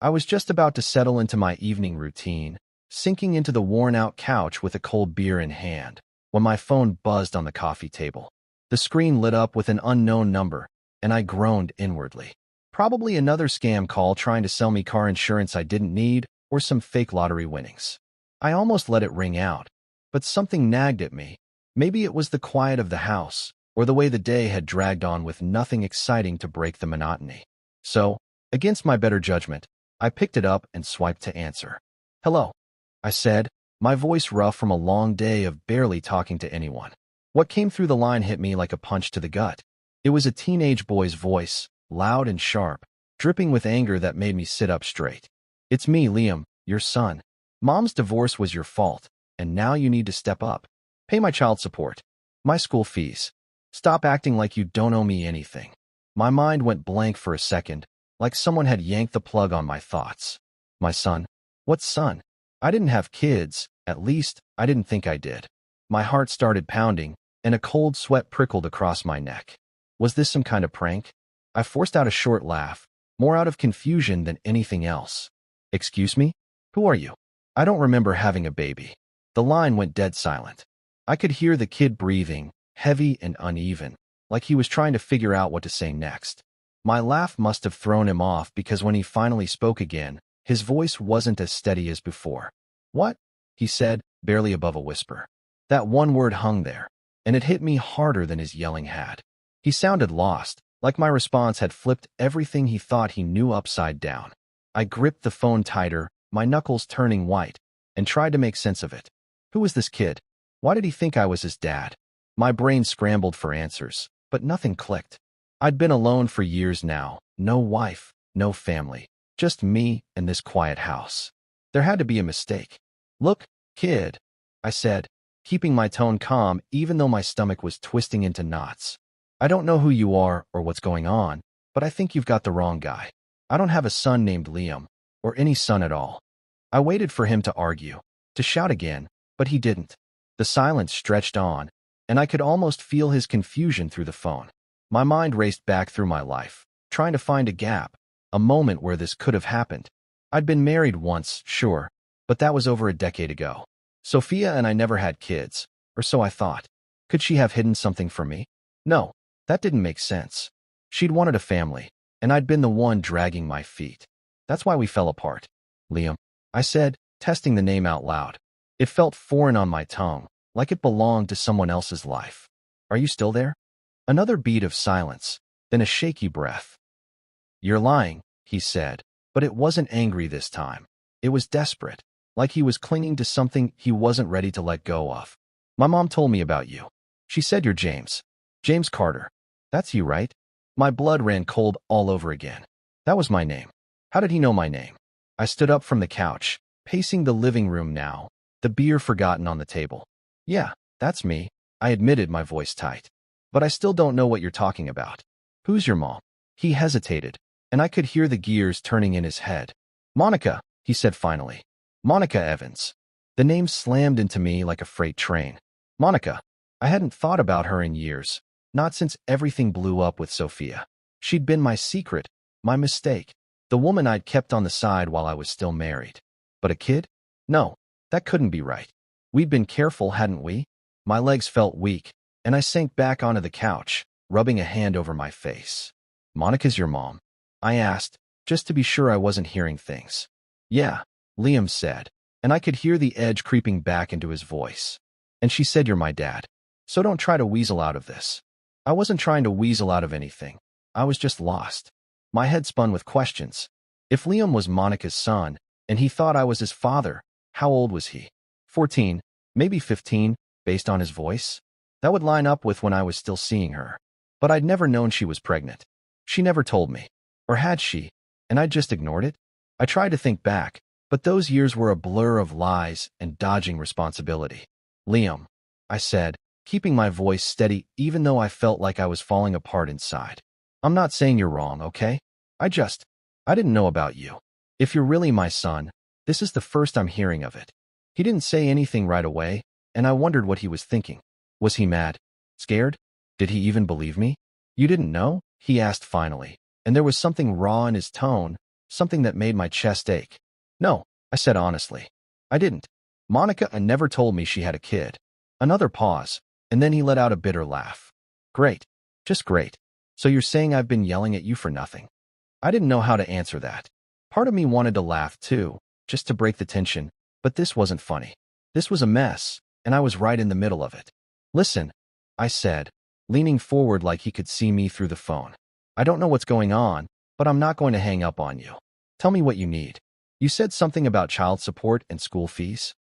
I was just about to settle into my evening routine, sinking into the worn-out couch with a cold beer in hand, when my phone buzzed on the coffee table. The screen lit up with an unknown number, and I groaned inwardly. Probably another scam call trying to sell me car insurance I didn't need, or some fake lottery winnings. I almost let it ring out, but something nagged at me. Maybe it was the quiet of the house, or the way the day had dragged on with nothing exciting to break the monotony. So, against my better judgment, I picked it up and swiped to answer. "Hello," I said, my voice rough from a long day of barely talking to anyone. What came through the line hit me like a punch to the gut. It was a teenage boy's voice, loud and sharp, dripping with anger that made me sit up straight. "It's me, Liam, your son. Mom's divorce was your fault, and now you need to step up. Pay my child support, my school fees. Stop acting like you don't owe me anything." My mind went blank for a second, like someone had yanked the plug on my thoughts. My son? What son? I didn't have kids, at least, I didn't think I did. My heart started pounding, and a cold sweat prickled across my neck. Was this some kind of prank? I forced out a short laugh, more out of confusion than anything else. "Excuse me? Who are you?" "I don't remember having a baby." The line went dead silent. I could hear the kid breathing, heavy and uneven, like he was trying to figure out what to say next. My laugh must have thrown him off because when he finally spoke again, his voice wasn't as steady as before. "What?" he said, barely above a whisper. That one word hung there, and it hit me harder than his yelling had. He sounded lost, like my response had flipped everything he thought he knew upside down. I gripped the phone tighter, my knuckles turning white, and tried to make sense of it. Who was this kid? Why did he think I was his dad? My brain scrambled for answers, but nothing clicked. I'd been alone for years now, no wife, no family, just me and this quiet house. There had to be a mistake. "Look, kid," I said, keeping my tone calm even though my stomach was twisting into knots. "I don't know who you are or what's going on, but I think you've got the wrong guy. I don't have a son named Liam, or any son at all." I waited for him to argue, to shout again, but he didn't. The silence stretched on, and I could almost feel his confusion through the phone. My mind raced back through my life, trying to find a gap, a moment where this could have happened. I'd been married once, sure, but that was over a decade ago. Sophia and I never had kids, or so I thought. Could she have hidden something from me? No, that didn't make sense. She'd wanted a family, and I'd been the one dragging my feet. That's why we fell apart. "Liam," I said, testing the name out loud. It felt foreign on my tongue, like it belonged to someone else's life. "Are you still there?" Another beat of silence, then a shaky breath. "You're lying," he said, but it wasn't angry this time. It was desperate, like he was clinging to something he wasn't ready to let go of. "My mom told me about you. She said you're James. James Carter. That's you, right?" My blood ran cold all over again. That was my name. How did he know my name? I stood up from the couch, pacing the living room now, the beer forgotten on the table. "Yeah, that's me," I admitted, my voice tight. "But I still don't know what you're talking about. Who's your mom?" He hesitated, and I could hear the gears turning in his head. "Monica," he said finally. "Monica Evans." The name slammed into me like a freight train. Monica. I hadn't thought about her in years, not since everything blew up with Sophia. She'd been my secret, my mistake, the woman I'd kept on the side while I was still married. But a kid? No, that couldn't be right. We'd been careful, hadn't we? My legs felt weak, and I sank back onto the couch, rubbing a hand over my face. "Monica's your mom?" I asked, just to be sure I wasn't hearing things. "Yeah," Liam said, and I could hear the edge creeping back into his voice. "And she said you're my dad. So don't try to weasel out of this." I wasn't trying to weasel out of anything. I was just lost. My head spun with questions. If Liam was Monica's son, and he thought I was his father, how old was he? 14, maybe 15, based on his voice? That would line up with when I was still seeing her. But I'd never known she was pregnant. She never told me. Or had she? And I'd just ignored it? I tried to think back, but those years were a blur of lies and dodging responsibility. "Liam," I said, keeping my voice steady even though I felt like I was falling apart inside. "I'm not saying you're wrong, okay? I didn't know about you. If you're really my son, this is the first I'm hearing of it." He didn't say anything right away, and I wondered what he was thinking. Was he mad? Scared? Did he even believe me? "You didn't know?" he asked finally, and there was something raw in his tone, something that made my chest ache. No, I said honestly. I didn't. Monica never told me she had a kid. Another pause, and then he let out a bitter laugh. Great. Just great. So you're saying I've been yelling at you for nothing? I didn't know how to answer that. Part of me wanted to laugh too, just to break the tension, but this wasn't funny. This was a mess, and I was right in the middle of it. Listen, I said, leaning forward like he could see me through the phone. I don't know what's going on, but I'm not going to hang up on you. Tell me what you need. You said something about child support and school fees?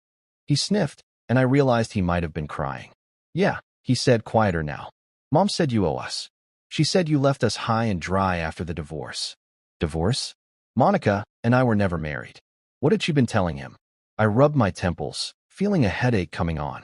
He sniffed, and I realized he might have been crying. Yeah, he said, quieter now. Mom said you owe us. She said you left us high and dry after the divorce. Divorce? Monica and I were never married. What had she been telling him? I rubbed my temples, feeling a headache coming on.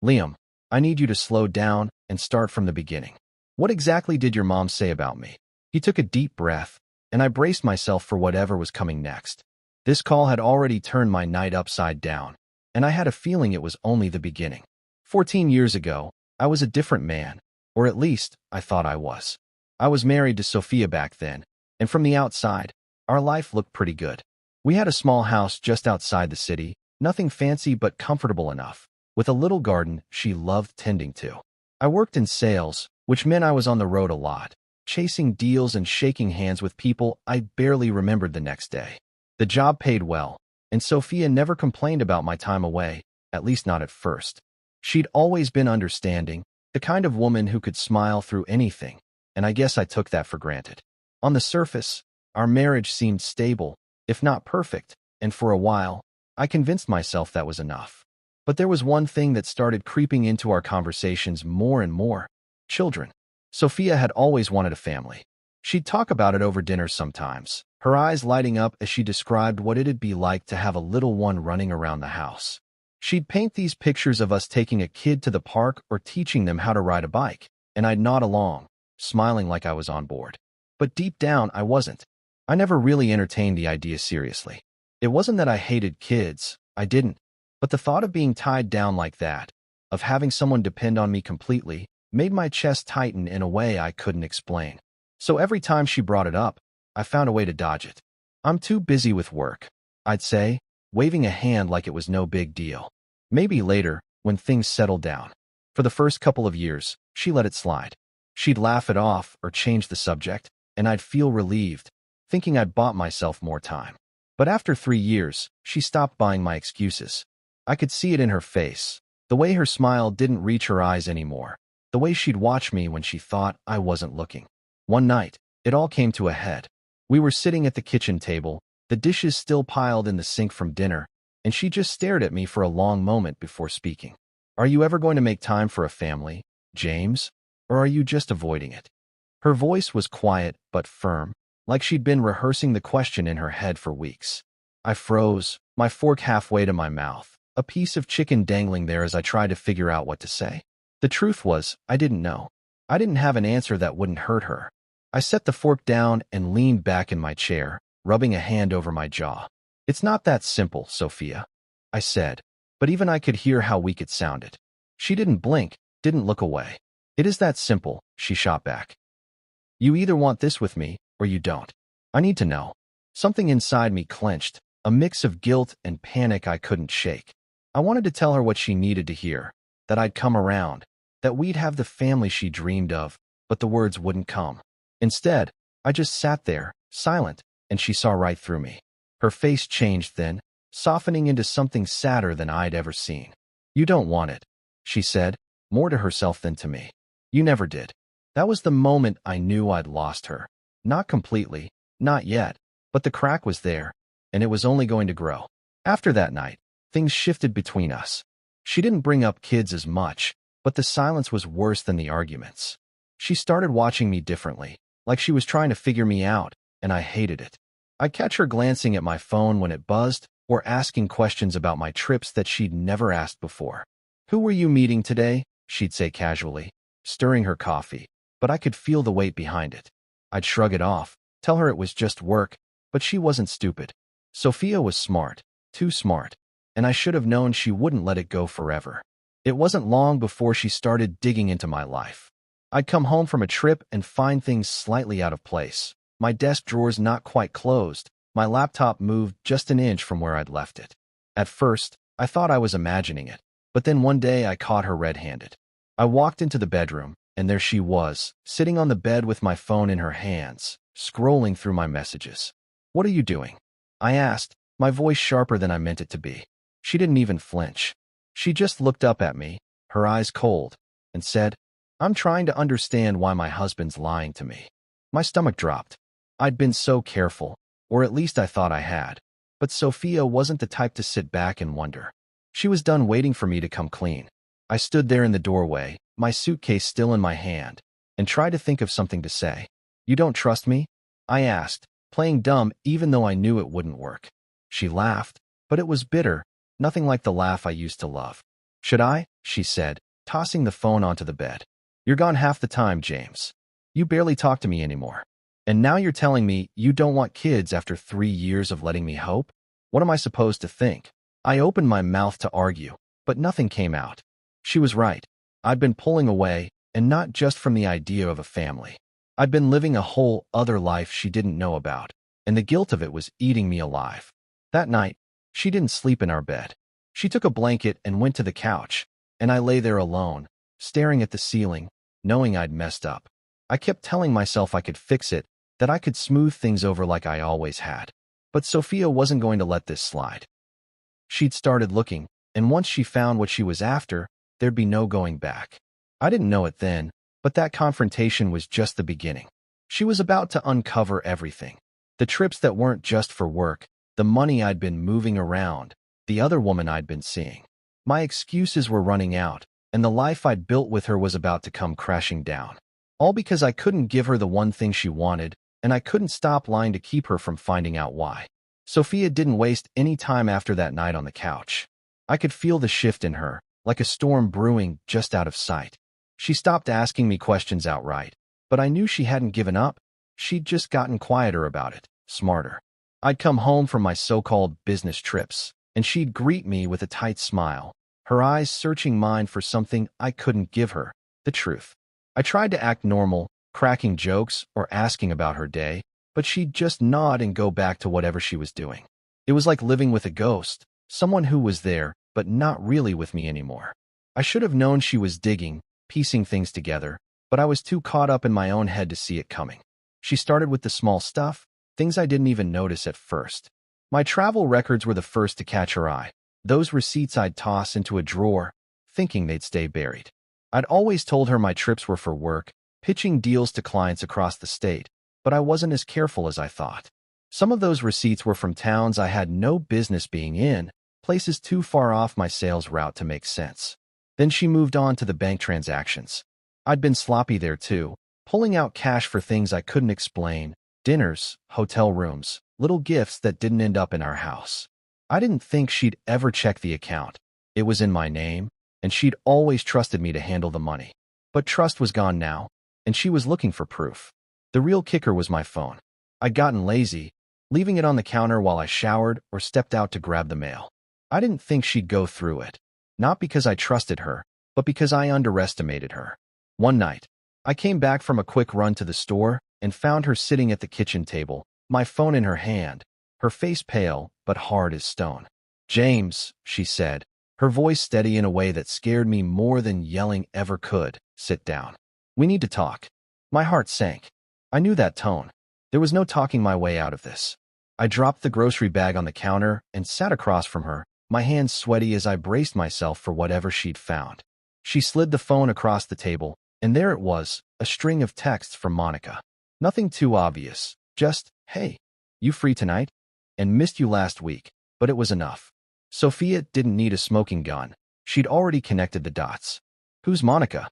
Liam, I need you to slow down and start from the beginning. What exactly did your mom say about me? He took a deep breath, and I braced myself for whatever was coming next. This call had already turned my night upside down, and I had a feeling it was only the beginning. 14 years ago, I was a different man, or at least, I thought I was. I was married to Sophia back then, and from the outside, our life looked pretty good. We had a small house just outside the city, nothing fancy but comfortable enough, with a little garden she loved tending to. I worked in sales, which meant I was on the road a lot, chasing deals and shaking hands with people I barely remembered the next day. The job paid well, and Sophia never complained about my time away, at least not at first. She'd always been understanding, the kind of woman who could smile through anything, and I guess I took that for granted. On the surface, our marriage seemed stable, if not perfect, and for a while, I convinced myself that was enough. But there was one thing that started creeping into our conversations more and more: children. Sophia had always wanted a family. She'd talk about it over dinner sometimes, her eyes lighting up as she described what it'd be like to have a little one running around the house. She'd paint these pictures of us taking a kid to the park or teaching them how to ride a bike, and I'd nod along, smiling like I was on board. But deep down, I wasn't. I never really entertained the idea seriously. It wasn't that I hated kids, I didn't. But the thought of being tied down like that, of having someone depend on me completely, made my chest tighten in a way I couldn't explain. So every time she brought it up, I found a way to dodge it. I'm too busy with work, I'd say, waving a hand like it was no big deal. Maybe later, when things settled down. For the first couple of years, she let it slide. She'd laugh it off or change the subject, and I'd feel relieved, thinking I'd bought myself more time. But after 3 years, she stopped buying my excuses. I could see it in her face, the way her smile didn't reach her eyes anymore, the way she'd watch me when she thought I wasn't looking. One night, it all came to a head. We were sitting at the kitchen table, the dishes still piled in the sink from dinner, and she just stared at me for a long moment before speaking. Are you ever going to make time for a family, James? Or are you just avoiding it? Her voice was quiet but firm, like she'd been rehearsing the question in her head for weeks. I froze, my fork halfway to my mouth, a piece of chicken dangling there as I tried to figure out what to say. The truth was, I didn't know. I didn't have an answer that wouldn't hurt her. I set the fork down and leaned back in my chair, rubbing a hand over my jaw. It's not that simple, Sophia, I said, but even I could hear how weak it sounded. She didn't blink, didn't look away. It is that simple, she shot back. You either want this with me, or you don't. I need to know. Something inside me clenched, a mix of guilt and panic I couldn't shake. I wanted to tell her what she needed to hear, that I'd come around, that we'd have the family she dreamed of, but the words wouldn't come. Instead, I just sat there, silent, and she saw right through me. Her face changed then, softening into something sadder than I'd ever seen. You don't want it, she said, more to herself than to me. You never did. That was the moment I knew I'd lost her. Not completely, not yet, but the crack was there, and it was only going to grow. After that night, things shifted between us. She didn't bring up kids as much, but the silence was worse than the arguments. She started watching me differently, like she was trying to figure me out, and I hated it. I'd catch her glancing at my phone when it buzzed, or asking questions about my trips that she'd never asked before. Who were you meeting today? She'd say casually, stirring her coffee, but I could feel the weight behind it. I'd shrug it off, tell her it was just work, but she wasn't stupid. Sophia was smart, too smart, and I should have known she wouldn't let it go forever. It wasn't long before she started digging into my life. I'd come home from a trip and find things slightly out of place. my desk drawers not quite closed, my laptop moved just an inch from where I'd left it. At first, I thought I was imagining it, but then one day I caught her red-handed. I walked into the bedroom, and there she was, sitting on the bed with my phone in her hands, scrolling through my messages. "What are you doing?" I asked, my voice sharper than I meant it to be. She didn't even flinch. She just looked up at me, her eyes cold, and said, "I'm trying to understand why my husband's lying to me." My stomach dropped. I'd been so careful, or at least I thought I had. But Sophia wasn't the type to sit back and wonder. She was done waiting for me to come clean. I stood there in the doorway, my suitcase still in my hand, and tried to think of something to say. "You don't trust me?" I asked, playing dumb even though I knew it wouldn't work. She laughed, but it was bitter, nothing like the laugh I used to love. "Should I?" she said, tossing the phone onto the bed. "You're gone half the time, James. You barely talk to me anymore. And now you're telling me you don't want kids after 3 years of letting me hope? What am I supposed to think?" I opened my mouth to argue, but nothing came out. She was right. I'd been pulling away, and not just from the idea of a family. I'd been living a whole other life she didn't know about, and the guilt of it was eating me alive. That night, she didn't sleep in our bed. She took a blanket and went to the couch, and I lay there alone, staring at the ceiling, knowing I'd messed up. I kept telling myself I could fix it, that I could smooth things over like I always had. But Sophia wasn't going to let this slide. She'd started looking, and once she found what she was after, there'd be no going back. I didn't know it then, but that confrontation was just the beginning. She was about to uncover everything. The trips that weren't just for work, the money I'd been moving around, the other woman I'd been seeing. My excuses were running out, and the life I'd built with her was about to come crashing down. All because I couldn't give her the one thing she wanted, and I couldn't stop lying to keep her from finding out why. Sophia didn't waste any time after that night on the couch. I could feel the shift in her, like a storm brewing just out of sight. She stopped asking me questions outright, but I knew she hadn't given up. She'd just gotten quieter about it, smarter. I'd come home from my so-called business trips, and she'd greet me with a tight smile, her eyes searching mine for something I couldn't give her, the truth. I tried to act normal, cracking jokes or asking about her day, but she'd just nod and go back to whatever she was doing. It was like living with a ghost, someone who was there, but not really with me anymore. I should have known she was digging, piecing things together, but I was too caught up in my own head to see it coming. She started with the small stuff, things I didn't even notice at first. My travel records were the first to catch her eye, those receipts I'd toss into a drawer, thinking they'd stay buried. I'd always told her my trips were for work, pitching deals to clients across the state, but I wasn't as careful as I thought. Some of those receipts were from towns I had no business being in, places too far off my sales route to make sense. Then she moved on to the bank transactions. I'd been sloppy there too, pulling out cash for things I couldn't explain, dinners, hotel rooms, little gifts that didn't end up in our house. I didn't think she'd ever check the account. It was in my name, and she'd always trusted me to handle the money. But trust was gone now, and she was looking for proof. The real kicker was my phone. I'd gotten lazy, leaving it on the counter while I showered or stepped out to grab the mail. I didn't think she'd go through it, not because I trusted her, but because I underestimated her. One night, I came back from a quick run to the store and found her sitting at the kitchen table, my phone in her hand, her face pale but hard as stone. "James," she said, her voice steady in a way that scared me more than yelling ever could, "sit down. We need to talk." My heart sank. I knew that tone. There was no talking my way out of this. I dropped the grocery bag on the counter and sat across from her, my hands sweaty as I braced myself for whatever she'd found. She slid the phone across the table, and there it was, a string of texts from Monica. Nothing too obvious, just, "Hey, you free tonight? And missed you last week," but it was enough. Sophia didn't need a smoking gun. She'd already connected the dots. "Who's Monica?"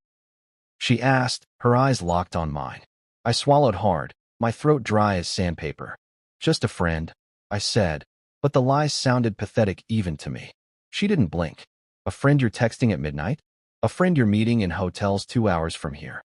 she asked, her eyes locked on mine. I swallowed hard, my throat dry as sandpaper. "Just a friend," I said, but the lies sounded pathetic even to me. She didn't blink. "A friend you're texting at midnight? A friend you're meeting in hotels 2 hours from here?"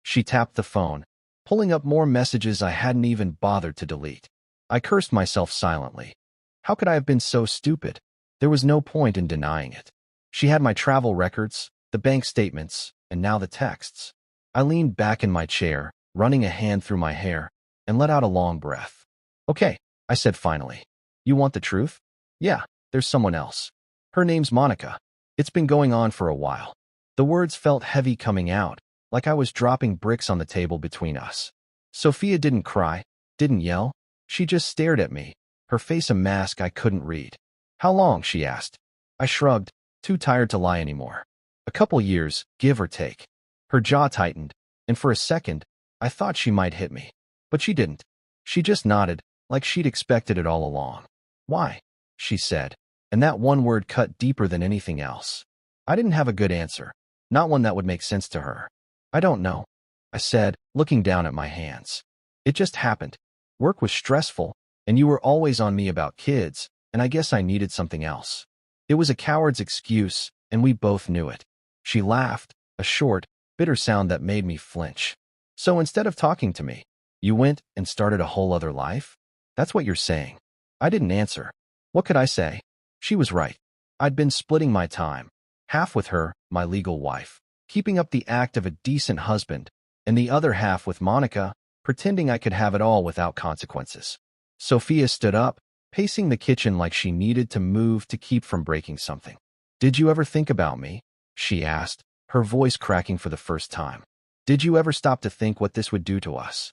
She tapped the phone, pulling up more messages I hadn't even bothered to delete. I cursed myself silently. How could I have been so stupid? There was no point in denying it. She had my travel records, the bank statements, and now the texts. I leaned back in my chair, running a hand through my hair. and let out a long breath. Okay, I said finally. You want the truth? Yeah, there's someone else. Her name's Monica. It's been going on for a while. The words felt heavy coming out, like I was dropping bricks on the table between us. Sophia didn't cry, didn't yell. She just stared at me, her face a mask I couldn't read. How long? She asked. I shrugged, too tired to lie anymore. A couple years, give or take. Her jaw tightened, and for a second, I thought she might hit me. But she didn't. She just nodded, like she'd expected it all along. Why? She said, and that one word cut deeper than anything else. I didn't have a good answer, not one that would make sense to her. I don't know, I said, looking down at my hands. It just happened. Work was stressful, and you were always on me about kids, and I guess I needed something else. It was a coward's excuse, and we both knew it. She laughed, a short, bitter sound that made me flinch. So instead of talking to me, you went and started a whole other life? That's what you're saying. I didn't answer. What could I say? She was right. I'd been splitting my time, half with her, my legal wife, keeping up the act of a decent husband, and the other half with Monica, pretending I could have it all without consequences. Sophia stood up, pacing the kitchen like she needed to move to keep from breaking something. Did you ever think about me? She asked, her voice cracking for the first time. Did you ever stop to think what this would do to us?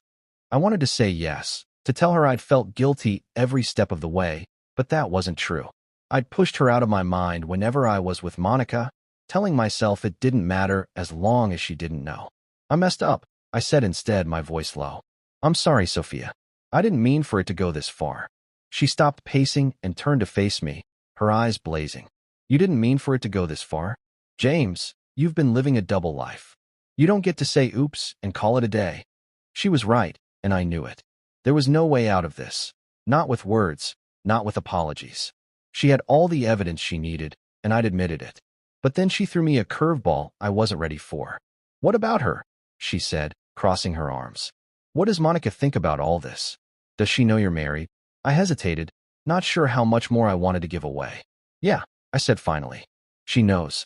I wanted to say yes, to tell her I'd felt guilty every step of the way, but that wasn't true. I'd pushed her out of my mind whenever I was with Monica, telling myself it didn't matter as long as she didn't know. I messed up, I said instead, my voice low. I'm sorry, Sophia. I didn't mean for it to go this far. She stopped pacing and turned to face me, her eyes blazing. You didn't mean for it to go this far? James, you've been living a double life. You don't get to say oops and call it a day. She was right, and I knew it. There was no way out of this. Not with words, not with apologies. She had all the evidence she needed, and I'd admitted it. But then she threw me a curveball I wasn't ready for. What about her? She said, crossing her arms. What does Monica think about all this? Does she know you're married? I hesitated, not sure how much more I wanted to give away. Yeah, I said finally. She knows.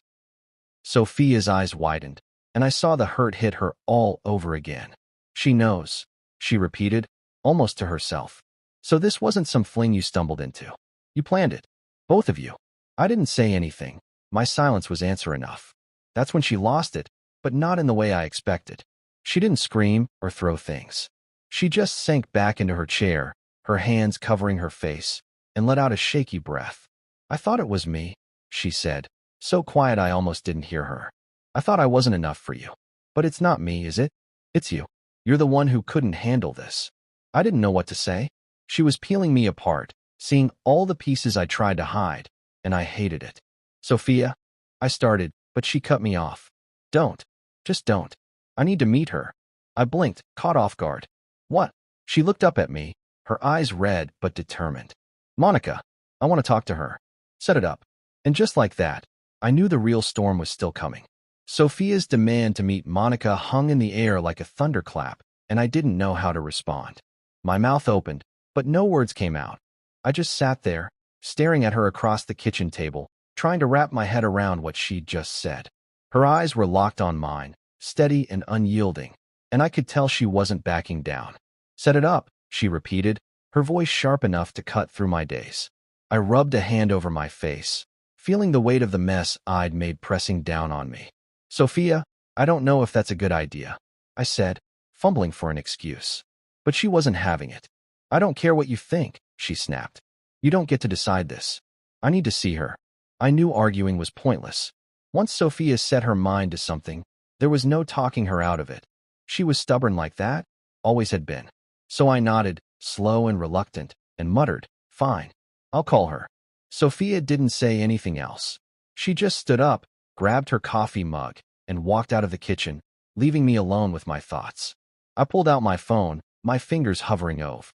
Sophia's eyes widened, and I saw the hurt hit her all over again. She knows, she repeated, almost to herself. So this wasn't some fling you stumbled into. You planned it. Both of you. I didn't say anything. My silence was answer enough. That's when she lost it, but not in the way I expected. She didn't scream or throw things. She just sank back into her chair, her hands covering her face, and let out a shaky breath. I thought it was me, she said, so quiet I almost didn't hear her. I thought I wasn't enough for you. But it's not me, is it? It's you. You're the one who couldn't handle this. I didn't know what to say. She was peeling me apart, seeing all the pieces I tried to hide, and I hated it. Sophia, I started, but she cut me off. Don't. Just don't. I need to meet her. I blinked, caught off guard. What? She looked up at me, her eyes red but determined. Monica, I want to talk to her. Set it up. And just like that, I knew the real storm was still coming. Sophia's demand to meet Monica hung in the air like a thunderclap, and I didn't know how to respond. My mouth opened, but no words came out. I just sat there, staring at her across the kitchen table, trying to wrap my head around what she'd just said. Her eyes were locked on mine, steady and unyielding, and I could tell she wasn't backing down. Set it up, she repeated, her voice sharp enough to cut through my daze. I rubbed a hand over my face, feeling the weight of the mess I'd made pressing down on me. Sophia, I don't know if that's a good idea, I said, fumbling for an excuse. But she wasn't having it. I don't care what you think, she snapped. You don't get to decide this. I need to see her. I knew arguing was pointless. Once Sophia set her mind to something, there was no talking her out of it. She was stubborn like that, always had been. So I nodded, slow and reluctant, and muttered, fine, I'll call her. Sophia didn't say anything else. She just stood up, grabbed her coffee mug, and walked out of the kitchen, leaving me alone with my thoughts. I pulled out my phone, my fingers hovering over.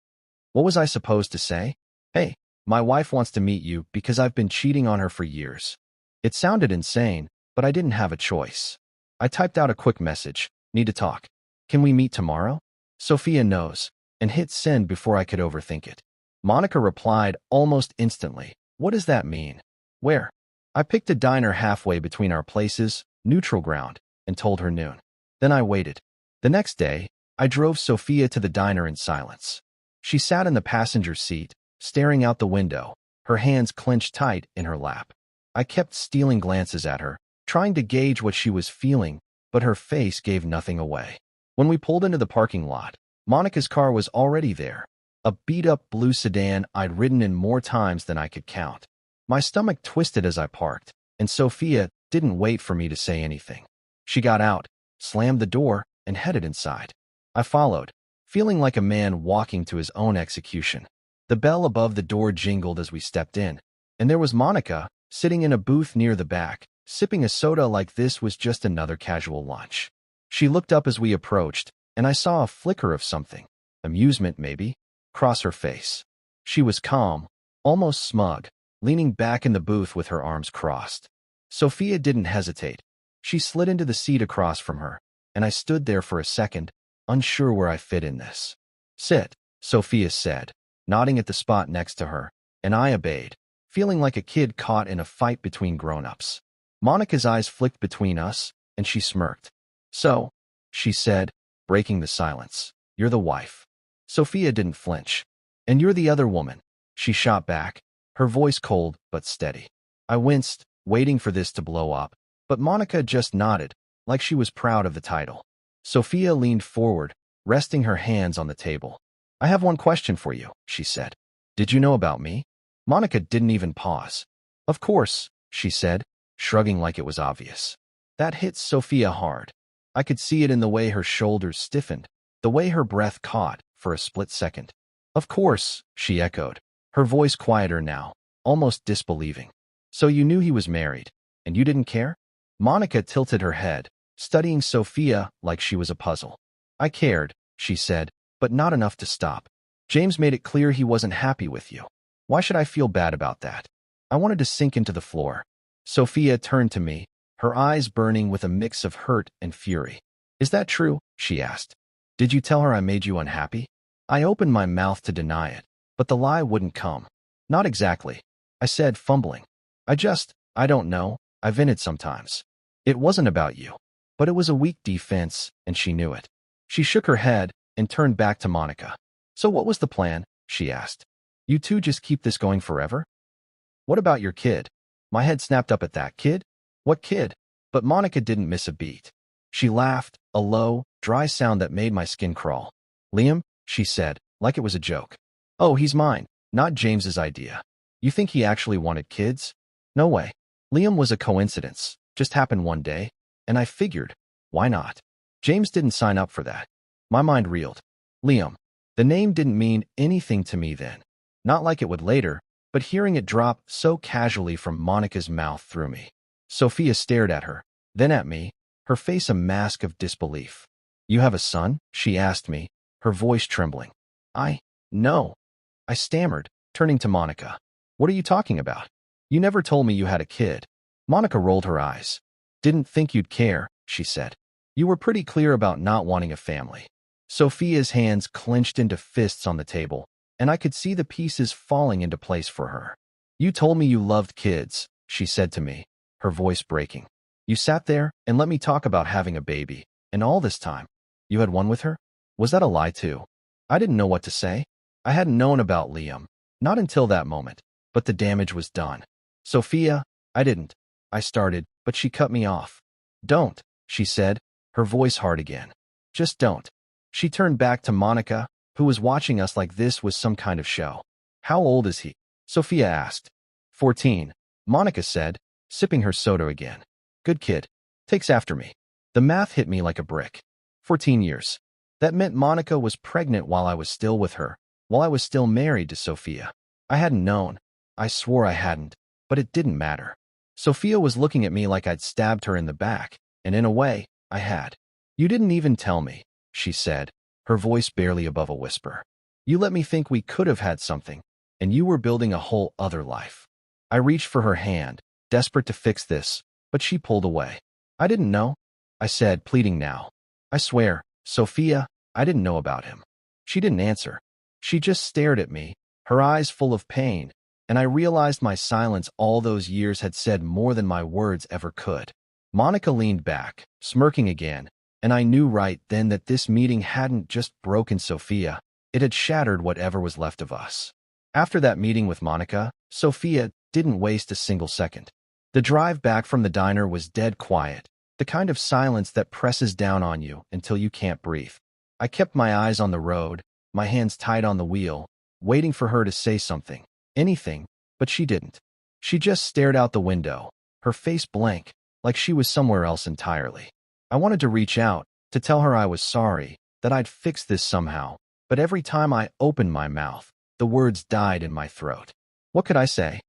What was I supposed to say? Hey, my wife wants to meet you because I've been cheating on her for years. It sounded insane, but I didn't have a choice. I typed out a quick message. Need to talk. Can we meet tomorrow? Sophia knows, and hit send before I could overthink it. Monica replied almost instantly. What does that mean? Where? I picked a diner halfway between our places, neutral ground, and told her noon. Then I waited. The next day, I drove Sophia to the diner in silence. She sat in the passenger seat, staring out the window, her hands clenched tight in her lap. I kept stealing glances at her, trying to gauge what she was feeling, but her face gave nothing away. When we pulled into the parking lot, Monica's car was already there, a beat-up blue sedan I'd ridden in more times than I could count. My stomach twisted as I parked, and Sophia didn't wait for me to say anything. She got out, slammed the door, and headed inside. I followed, feeling like a man walking to his own execution. The bell above the door jingled as we stepped in, and there was Monica, sitting in a booth near the back, sipping a soda like this was just another casual lunch. She looked up as we approached, and I saw a flicker of something, amusement maybe, cross her face. She was calm, almost smug, leaning back in the booth with her arms crossed. Sophia didn't hesitate. She slid into the seat across from her, and I stood there for a second, unsure where I fit in this. "Sit," Sophia said, nodding at the spot next to her, and I obeyed, feeling like a kid caught in a fight between grown-ups. Monica's eyes flicked between us, and she smirked. "So," she said, breaking the silence, "you're the wife." Sophia didn't flinch. "And you're the other woman," she shot back, her voice cold but steady. I winced, waiting for this to blow up, but Monica just nodded, like she was proud of the title. Sophia leaned forward, resting her hands on the table. "I have one question for you," she said. "Did you know about me?" Monica didn't even pause. "Of course," she said, shrugging like it was obvious. That hit Sophia hard. I could see it in the way her shoulders stiffened, the way her breath caught for a split second. "Of course," she echoed, her voice quieter now, almost disbelieving. "So you knew he was married, and you didn't care?" Monica tilted her head, studying Sophia like she was a puzzle. "I cared," she said, "but not enough to stop. James made it clear he wasn't happy with you. Why should I feel bad about that?" I wanted to sink into the floor. Sophia turned to me, her eyes burning with a mix of hurt and fury. "Is that true?" she asked. "Did you tell her I made you unhappy?" I opened my mouth to deny it, but the lie wouldn't come. "Not exactly," I said, fumbling. I don't know, I vented sometimes. It wasn't about you. But it was a weak defense, and she knew it. She shook her head and turned back to Monica. "So what was the plan?" she asked. "You two just keep this going forever? What about your kid?" My head snapped up at that. "Kid? What kid?" But Monica didn't miss a beat. She laughed, a low, dry sound that made my skin crawl. "Liam," she said, like it was a joke. "Oh, he's mine, not James's idea. You think he actually wanted kids? No way. Liam was a coincidence, just happened one day, and I figured, why not? James didn't sign up for that." My mind reeled. Liam. The name didn't mean anything to me then. Not like it would later, but hearing it drop so casually from Monica's mouth threw me. Sophia stared at her, then at me, her face a mask of disbelief. "You have a son?" she asked me, her voice trembling. No. I stammered, turning to Monica. "What are you talking about? You never told me you had a kid." Monica rolled her eyes. "Didn't think you'd care," she said. "You were pretty clear about not wanting a family." Sophia's hands clenched into fists on the table, and I could see the pieces falling into place for her. "You told me you loved kids," she said to me, her voice breaking. "You sat there and let me talk about having a baby, and all this time, you had one with her? Was that a lie too?" I didn't know what to say. I hadn't known about Liam, not until that moment, but the damage was done. "Sophia, I started, but she cut me off. "Don't," she said, her voice hard again. "Just don't." She turned back to Monica, who was watching us like this was some kind of show. "How old is he?" Sophia asked. 14, Monica said, sipping her soda again. "Good kid. Takes after me." The math hit me like a brick. 14 years. That meant Monica was pregnant while I was still with her, while I was still married to Sophia. I hadn't known. I swore I hadn't, but it didn't matter. Sophia was looking at me like I'd stabbed her in the back, and in a way, I had. "You didn't even tell me," she said, her voice barely above a whisper. "You let me think we could have had something, and you were building a whole other life." I reached for her hand, desperate to fix this, but she pulled away. "I didn't know," I said, pleading now. "I swear, Sophia, I didn't know about him." She didn't answer. She just stared at me, her eyes full of pain, and I realized my silence all those years had said more than my words ever could. Monica leaned back, smirking again, And I knew right then that this meeting hadn't just broken Sophia, it had shattered whatever was left of us. After that meeting with Monica, Sophia didn't waste a single second. The drive back from the diner was dead quiet, the kind of silence that presses down on you until you can't breathe. I kept my eyes on the road, my hands tight on the wheel, waiting for her to say something, anything, but she didn't. She just stared out the window, her face blank, like she was somewhere else entirely. I wanted to reach out, to tell her I was sorry, that I'd fix this somehow, but every time I opened my mouth, the words died in my throat. What could I say?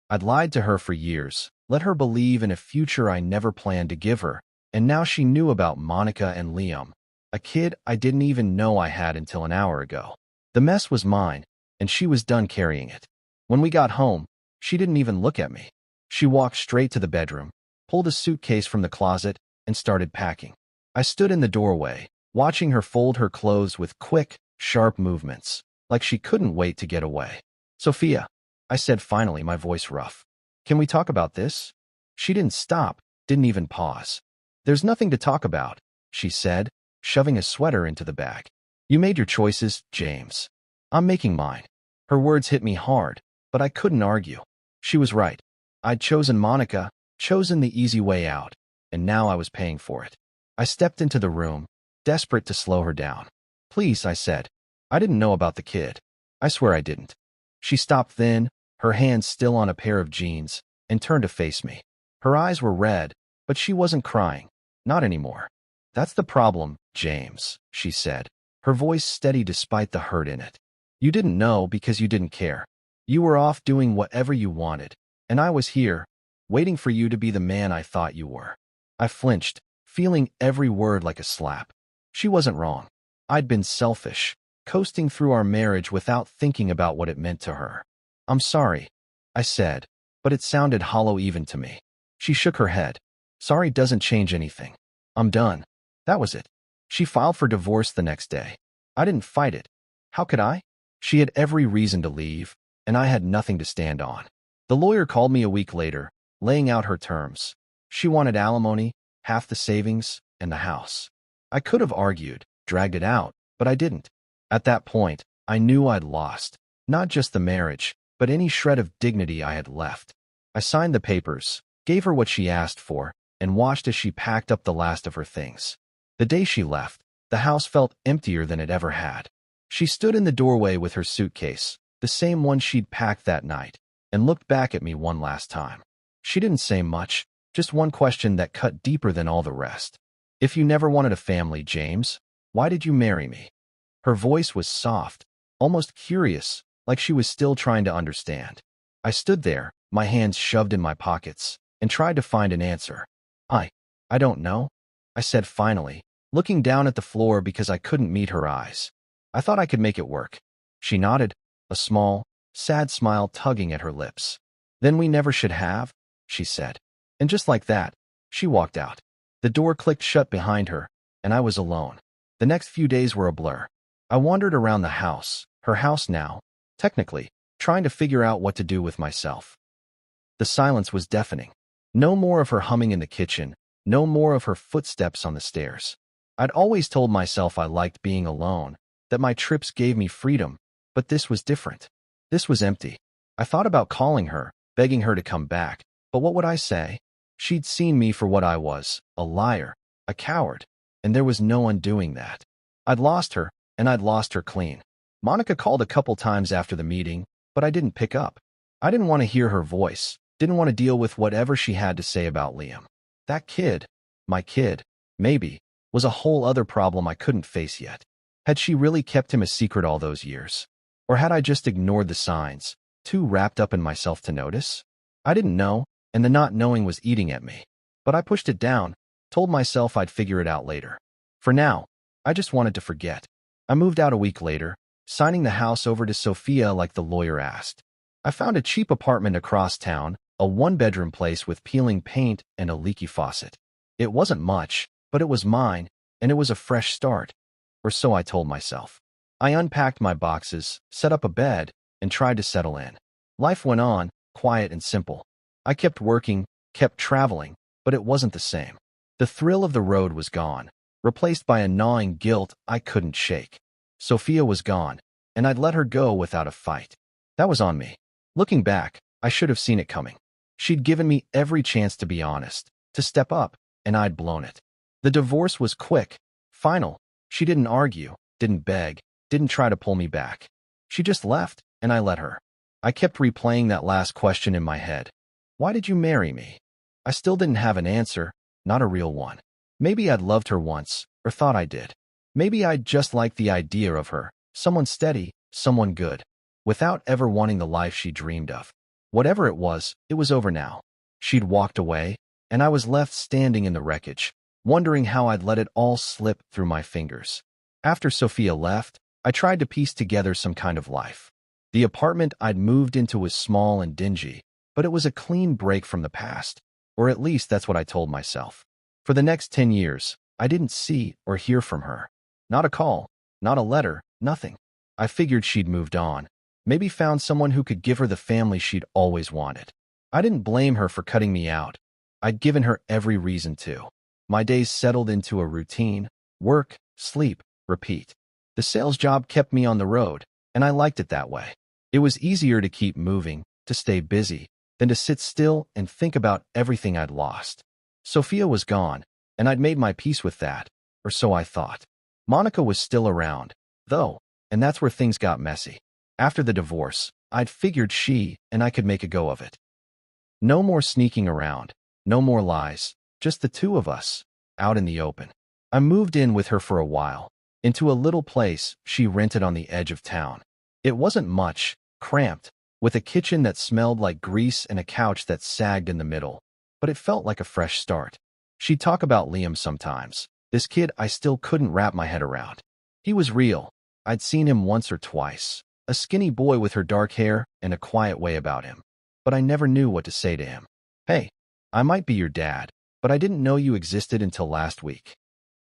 I'd lied to her for years, let her believe in a future I never planned to give her, and now she knew about Monica and Liam, a kid I didn't even know I had until an hour ago. The mess was mine, and she was done carrying it. When we got home, she didn't even look at me. She walked straight to the bedroom, pulled a suitcase from the closet, and started packing. I stood in the doorway, watching her fold her clothes with quick, sharp movements, like she couldn't wait to get away. Sophia, I said finally, my voice rough. Can we talk about this? She didn't stop, didn't even pause. There's nothing to talk about, she said, shoving a sweater into the bag. You made your choices, James. I'm making mine. Her words hit me hard, but I couldn't argue. She was right. I'd chosen Monica, chosen the easy way out, and now I was paying for it. I stepped into the room, desperate to slow her down. Please, I said. I didn't know about the kid. I swear I didn't. She stopped then, her hands still on a pair of jeans, and turned to face me. Her eyes were red, but she wasn't crying. Not anymore. That's the problem, James, she said, her voice steady despite the hurt in it. You didn't know because you didn't care. You were off doing whatever you wanted, and I was here, waiting for you to be the man I thought you were. I flinched, feeling every word like a slap. She wasn't wrong. I'd been selfish, coasting through our marriage without thinking about what it meant to her. I'm sorry, I said, but it sounded hollow even to me. She shook her head. Sorry doesn't change anything. I'm done. That was it. She filed for divorce the next day. I didn't fight it. How could I? She had every reason to leave, and I had nothing to stand on. The lawyer called me a week later, laying out her terms. She wanted alimony, half the savings, and the house. I could have argued, dragged it out, but I didn't. At that point, I knew I'd lost, not just the marriage, but any shred of dignity I had left. I signed the papers, gave her what she asked for, and watched as she packed up the last of her things. The day she left, the house felt emptier than it ever had. She stood in the doorway with her suitcase, the same one she'd packed that night, and looked back at me one last time. She didn't say much, just one question that cut deeper than all the rest. If you never wanted a family, James, why did you marry me? Her voice was soft, almost curious, like she was still trying to understand. I stood there, my hands shoved in my pockets, and tried to find an answer. I don't know, I said finally, looking down at the floor because I couldn't meet her eyes. I thought I could make it work. She nodded, a small, sad smile tugging at her lips. Then we never should have, she said. And just like that, she walked out. The door clicked shut behind her, and I was alone. The next few days were a blur. I wandered around the house, her house now, technically, trying to figure out what to do with myself. The silence was deafening. No more of her humming in the kitchen, no more of her footsteps on the stairs. I'd always told myself I liked being alone, that my trips gave me freedom, but this was different. This was empty. I thought about calling her, begging her to come back, but what would I say? She'd seen me for what I was, a liar, a coward, and there was no undoing that. I'd lost her, and I'd lost her clean. Monica called a couple times after the meeting, but I didn't pick up. I didn't want to hear her voice, didn't want to deal with whatever she had to say about Liam. That kid, my kid, maybe, was a whole other problem I couldn't face yet. Had she really kept him a secret all those years? Or had I just ignored the signs, too wrapped up in myself to notice? I didn't know, and the not knowing was eating at me. But I pushed it down, told myself I'd figure it out later. For now, I just wanted to forget. I moved out a week later, signing the house over to Sophia like the lawyer asked. I found a cheap apartment across town, a one-bedroom place with peeling paint and a leaky faucet. It wasn't much, but it was mine, and it was a fresh start. Or so I told myself. I unpacked my boxes, set up a bed, and tried to settle in. Life went on, quiet and simple. I kept working, kept traveling, but it wasn't the same. The thrill of the road was gone. replaced by a gnawing guilt I couldn't shake. Sophia was gone, and I'd let her go without a fight. That was on me. Looking back, I should have seen it coming. She'd given me every chance to be honest, to step up, and I'd blown it. The divorce was quick, final. She didn't argue, didn't beg, didn't try to pull me back. She just left, and I let her. I kept replaying that last question in my head. Why did you marry me? I still didn't have an answer, not a real one. Maybe I'd loved her once, or thought I did. Maybe I'd just liked the idea of her, someone steady, someone good, without ever wanting the life she dreamed of. Whatever it was over now. She'd walked away, and I was left standing in the wreckage, wondering how I'd let it all slip through my fingers. After Sophia left, I tried to piece together some kind of life. The apartment I'd moved into was small and dingy, but it was a clean break from the past, or at least that's what I told myself. For the next 10 years, I didn't see or hear from her. Not a call, not a letter, nothing. I figured she'd moved on, maybe found someone who could give her the family she'd always wanted. I didn't blame her for cutting me out. I'd given her every reason to. My days settled into a routine: work, sleep, repeat. The sales job kept me on the road, and I liked it that way. It was easier to keep moving, to stay busy, than to sit still and think about everything I'd lost. Sophia was gone, and I'd made my peace with that, or so I thought. Monica was still around, though, and that's where things got messy. After the divorce, I'd figured she and I could make a go of it. No more sneaking around, no more lies, just the two of us, out in the open. I moved in with her for a while, into a little place she rented on the edge of town. It wasn't much, cramped, with a kitchen that smelled like grease and a couch that sagged in the middle, but it felt like a fresh start. She'd talk about Liam sometimes, this kid I still couldn't wrap my head around. He was real. I'd seen him once or twice, a skinny boy with her dark hair and a quiet way about him. But I never knew what to say to him. Hey, I might be your dad, but I didn't know you existed until last week.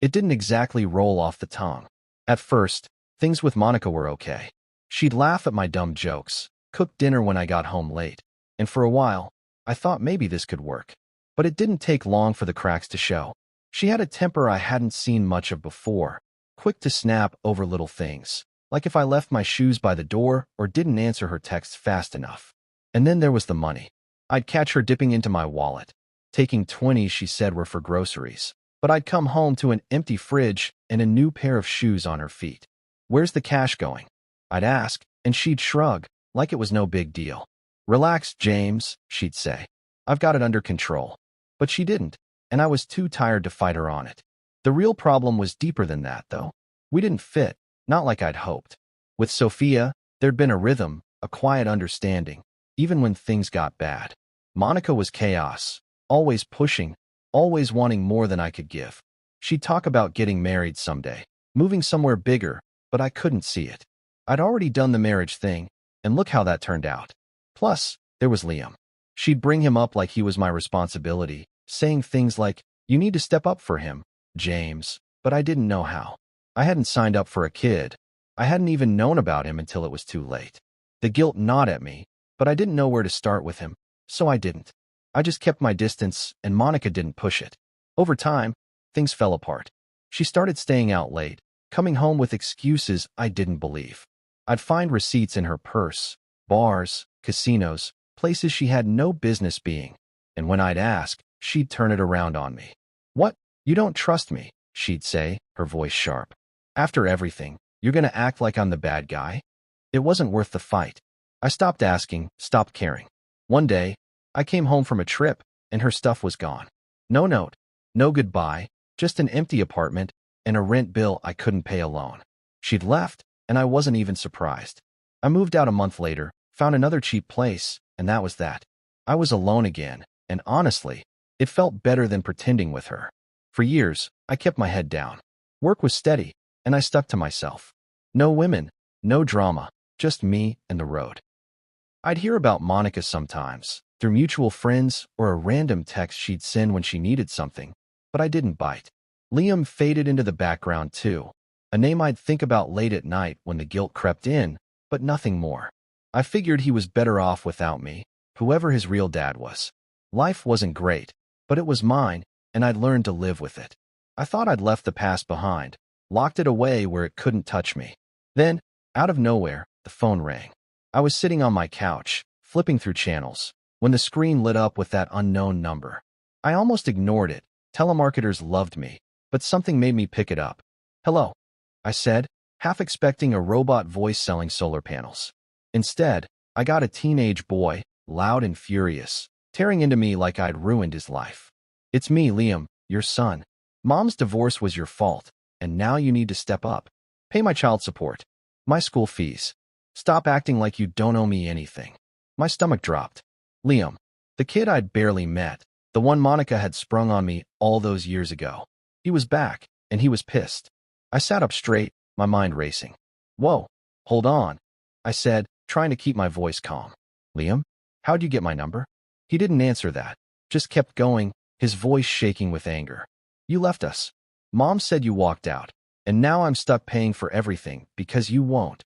It didn't exactly roll off the tongue. At first, things with Monica were okay. She'd laugh at my dumb jokes, cook dinner when I got home late, and for a while, I thought maybe this could work. But it didn't take long for the cracks to show. She had a temper I hadn't seen much of before, quick to snap over little things, like if I left my shoes by the door or didn't answer her texts fast enough. And then there was the money. I'd catch her dipping into my wallet, taking 20s she said were for groceries, but I'd come home to an empty fridge and a new pair of shoes on her feet. Where's the cash going? I'd ask, and she'd shrug, like it was no big deal. Relax, James, she'd say. I've got it under control. But she didn't, and I was too tired to fight her on it. The real problem was deeper than that, though. We didn't fit, not like I'd hoped. With Sophia, there'd been a rhythm, a quiet understanding, even when things got bad. Monica was chaos, always pushing, always wanting more than I could give. She'd talk about getting married someday, moving somewhere bigger, but I couldn't see it. I'd already done the marriage thing, and look how that turned out. Plus, there was Liam. She'd bring him up like he was my responsibility, saying things like, "You need to step up for him, James," but I didn't know how. I hadn't signed up for a kid. I hadn't even known about him until it was too late. The guilt gnawed at me, but I didn't know where to start with him, so I didn't. I just kept my distance, and Monica didn't push it. Over time, things fell apart. She started staying out late, coming home with excuses I didn't believe. I'd find receipts in her purse, bars, casinos, places she had no business being, and when I'd ask, she'd turn it around on me. "What? You don't trust me," she'd say, her voice sharp. "After everything, you're gonna act like I'm the bad guy?" It wasn't worth the fight. I stopped asking, stopped caring. One day, I came home from a trip, and her stuff was gone. No note, no goodbye, just an empty apartment and a rent bill I couldn't pay alone. She'd left, and I wasn't even surprised. I moved out a month later, found another cheap place, and that was that. I was alone again, and honestly, it felt better than pretending with her. For years, I kept my head down. Work was steady, and I stuck to myself. No women, no drama, just me and the road. I'd hear about Monica sometimes, through mutual friends or a random text she'd send when she needed something, but I didn't bite. Liam faded into the background too, a name I'd think about late at night when the guilt crept in, but nothing more. I figured he was better off without me, whoever his real dad was. Life wasn't great, but it was mine, and I'd learned to live with it. I thought I'd left the past behind, locked it away where it couldn't touch me. Then, out of nowhere, the phone rang. I was sitting on my couch, flipping through channels, when the screen lit up with that unknown number. I almost ignored it. Telemarketers loved me, but something made me pick it up. "Hello," I said, half expecting a robot voice selling solar panels. Instead, I got a teenage boy, loud and furious, tearing into me like I'd ruined his life. "It's me, Liam, your son. Mom's divorce was your fault, and now you need to step up. Pay my child support, my school fees. Stop acting like you don't owe me anything." My stomach dropped. Liam, the kid I'd barely met, the one Monica had sprung on me all those years ago. He was back, and he was pissed. I sat up straight, my mind racing. "Whoa, hold on," I said, trying to keep my voice calm. "Liam, how'd you get my number?" He didn't answer that, just kept going, his voice shaking with anger. "You left us. Mom said you walked out, and now I'm stuck paying for everything because you won't."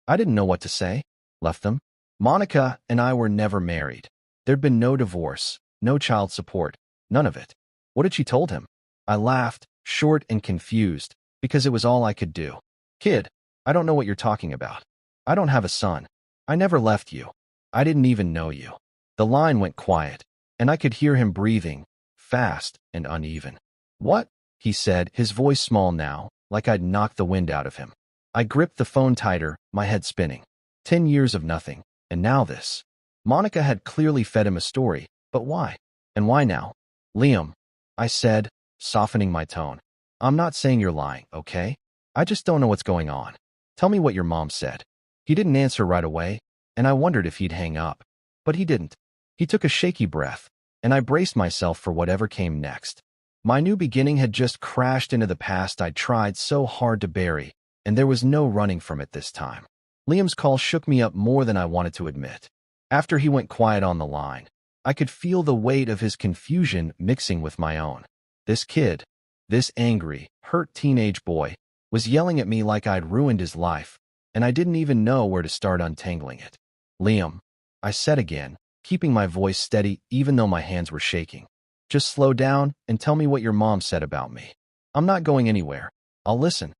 I didn't know what to say. Left them? Monica and I were never married. There'd been no divorce, no child support, none of it. What had she told him? I laughed, short and confused, because it was all I could do. "Kid, I don't know what you're talking about. I don't have a son. I never left you. I didn't even know you." The line went quiet, and I could hear him breathing, fast and uneven. "What?" he said, his voice small now, like I'd knocked the wind out of him. I gripped the phone tighter, my head spinning. 10 years of nothing, and now this. Monica had clearly fed him a story, but why? And why now? "Liam," I said, softening my tone. "I'm not saying you're lying, okay? I just don't know what's going on. Tell me what your mom said." He didn't answer right away, and I wondered if he'd hang up. But he didn't. He took a shaky breath, and I braced myself for whatever came next. My new beginning had just crashed into the past I'd tried so hard to bury, and there was no running from it this time. Liam's call shook me up more than I wanted to admit. After he went quiet on the line, I could feel the weight of his confusion mixing with my own. This kid, this angry, hurt teenage boy, was yelling at me like I'd ruined his life, and I didn't even know where to start untangling it. "Liam," I said again, keeping my voice steady even though my hands were shaking. "Just slow down and tell me what your mom said about me. I'm not going anywhere. I'll listen."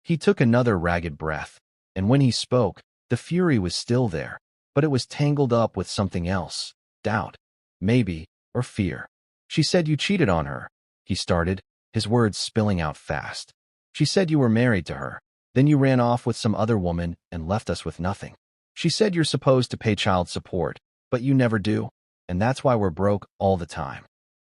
He took another ragged breath, and when he spoke, the fury was still there, but it was tangled up with something else. Doubt, maybe, or fear. "She said you cheated on her," he started, his words spilling out fast. "She said you were married to her. Then you ran off with some other woman and left us with nothing. She said you're supposed to pay child support, but you never do, and that's why we're broke all the time."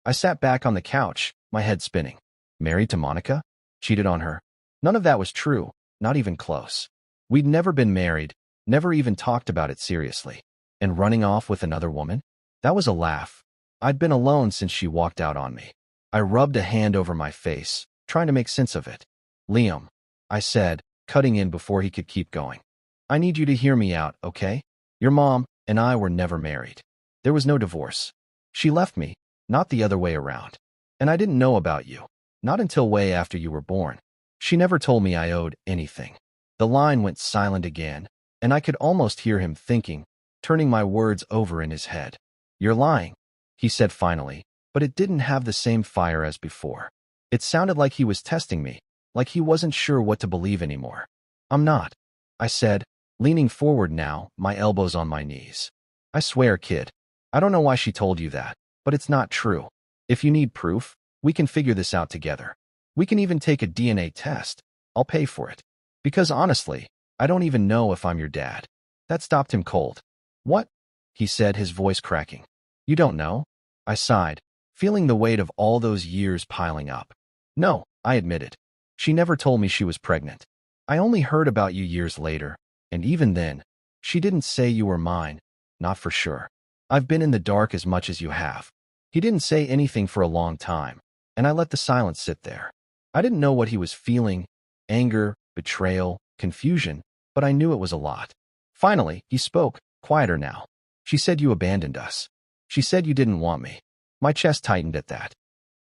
I sat back on the couch, my head spinning. Married to Monica? Cheated on her? None of that was true, not even close. We'd never been married, never even talked about it seriously. And running off with another woman? That was a laugh. I'd been alone since she walked out on me. I rubbed a hand over my face, trying to make sense of it. "Liam," I said, cutting in before he could keep going. "I need you to hear me out, okay? Your mom and I were never married. There was no divorce. She left me, not the other way around. And I didn't know about you, not until way after you were born. She never told me I owed anything." The line went silent again, and I could almost hear him thinking, turning my words over in his head. "You're lying," he said finally, but it didn't have the same fire as before. It sounded like he was testing me, like he wasn't sure what to believe anymore. "I'm not," I said, leaning forward now, my elbows on my knees. "I swear, kid. I don't know why she told you that, but it's not true. If you need proof, we can figure this out together. We can even take a DNA test. I'll pay for it. Because honestly, I don't even know if I'm your dad." That stopped him cold. "What?" he said, his voice cracking. "You don't know?" I sighed, feeling the weight of all those years piling up. "No," I admitted. "She never told me she was pregnant. I only heard about you years later, and even then, she didn't say you were mine, not for sure. I've been in the dark as much as you have." He didn't say anything for a long time, and I let the silence sit there. I didn't know what he was feeling, anger, betrayal, confusion, but I knew it was a lot. Finally, he spoke, quieter now. "She said you abandoned us. She said you didn't want me." My chest tightened at that.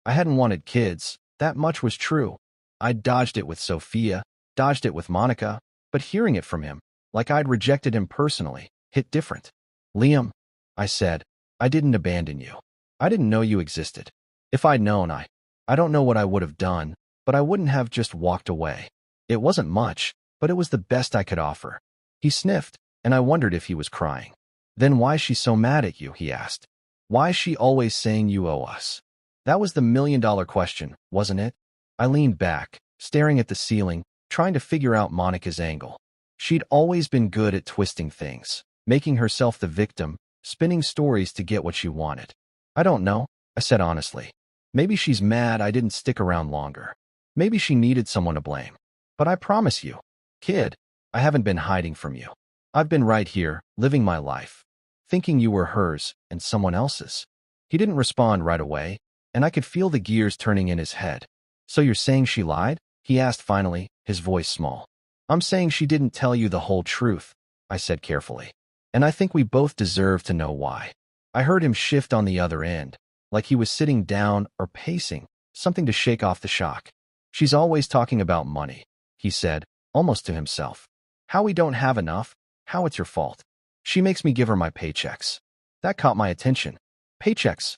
I hadn't wanted kids, that much was true. I'd dodged it with Sophia, dodged it with Monica, but hearing it from him, like I'd rejected him personally, hit different. "Liam," I said, "I didn't abandon you. I didn't know you existed. If I'd known, I I don't know what I would have done, but I wouldn't have just walked away. It wasn't much, but it was the best I could offer. He sniffed, and I wondered if he was crying. Then why is she so mad at you, he asked. Why is she always saying you owe us? That was the million-dollar question, wasn't it? I leaned back, staring at the ceiling, trying to figure out Monica's angle. She'd always been good at twisting things, making herself the victim, spinning stories to get what she wanted. I don't know, I said honestly. Maybe she's mad I didn't stick around longer. Maybe she needed someone to blame. But I promise you, kid, I haven't been hiding from you. I've been right here, living my life, thinking you were hers and someone else's. He didn't respond right away, and I could feel the gears turning in his head. So you're saying she lied? He asked finally, his voice small. I'm saying she didn't tell you the whole truth, I said carefully. And I think we both deserve to know why. I heard him shift on the other end, like he was sitting down or pacing, something to shake off the shock. She's always talking about money, he said, almost to himself. How we don't have enough, how it's your fault. She makes me give her my paychecks. That caught my attention. Paychecks?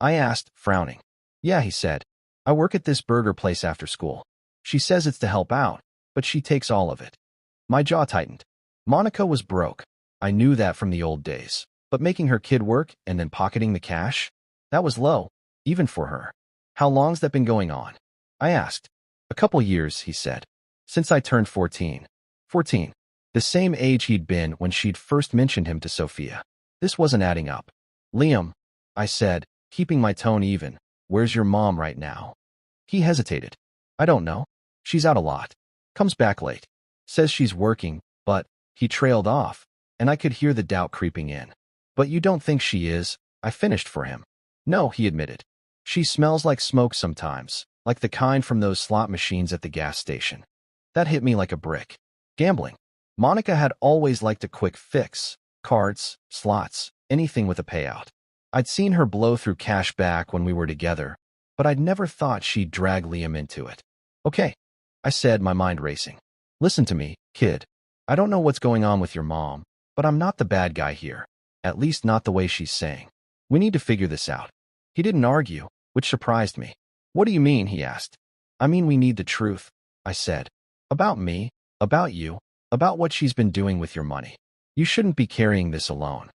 I asked, frowning. Yeah, he said. I work at this burger place after school. She says it's to help out, but she takes all of it. My jaw tightened. Monica was broke. I knew that from the old days. But making her kid work and then pocketing the cash? That was low, even for her. How long's that been going on? I asked. A couple years, he said. Since I turned 14. 14. The same age he'd been when she'd first mentioned him to Sophia. This wasn't adding up. Liam, I said, keeping my tone even, where's your mom right now? He hesitated. I don't know. She's out a lot. Comes back late. Says she's working, but, he trailed off, and I could hear the doubt creeping in. But you don't think she is? I finished for him. No, he admitted. She smells like smoke sometimes, like the kind from those slot machines at the gas station. That hit me like a brick. Gambling. Monica had always liked a quick fix. Cards, slots, anything with a payout. I'd seen her blow through cash back when we were together, but I'd never thought she'd drag Liam into it. Okay, I said, my mind racing. Listen to me, kid. I don't know what's going on with your mom, but I'm not the bad guy here. At least not the way she's saying. We need to figure this out. He didn't argue, which surprised me. What do you mean? He asked. I mean we need the truth, I said. About me, about you, about what she's been doing with your money. You shouldn't be carrying this alone.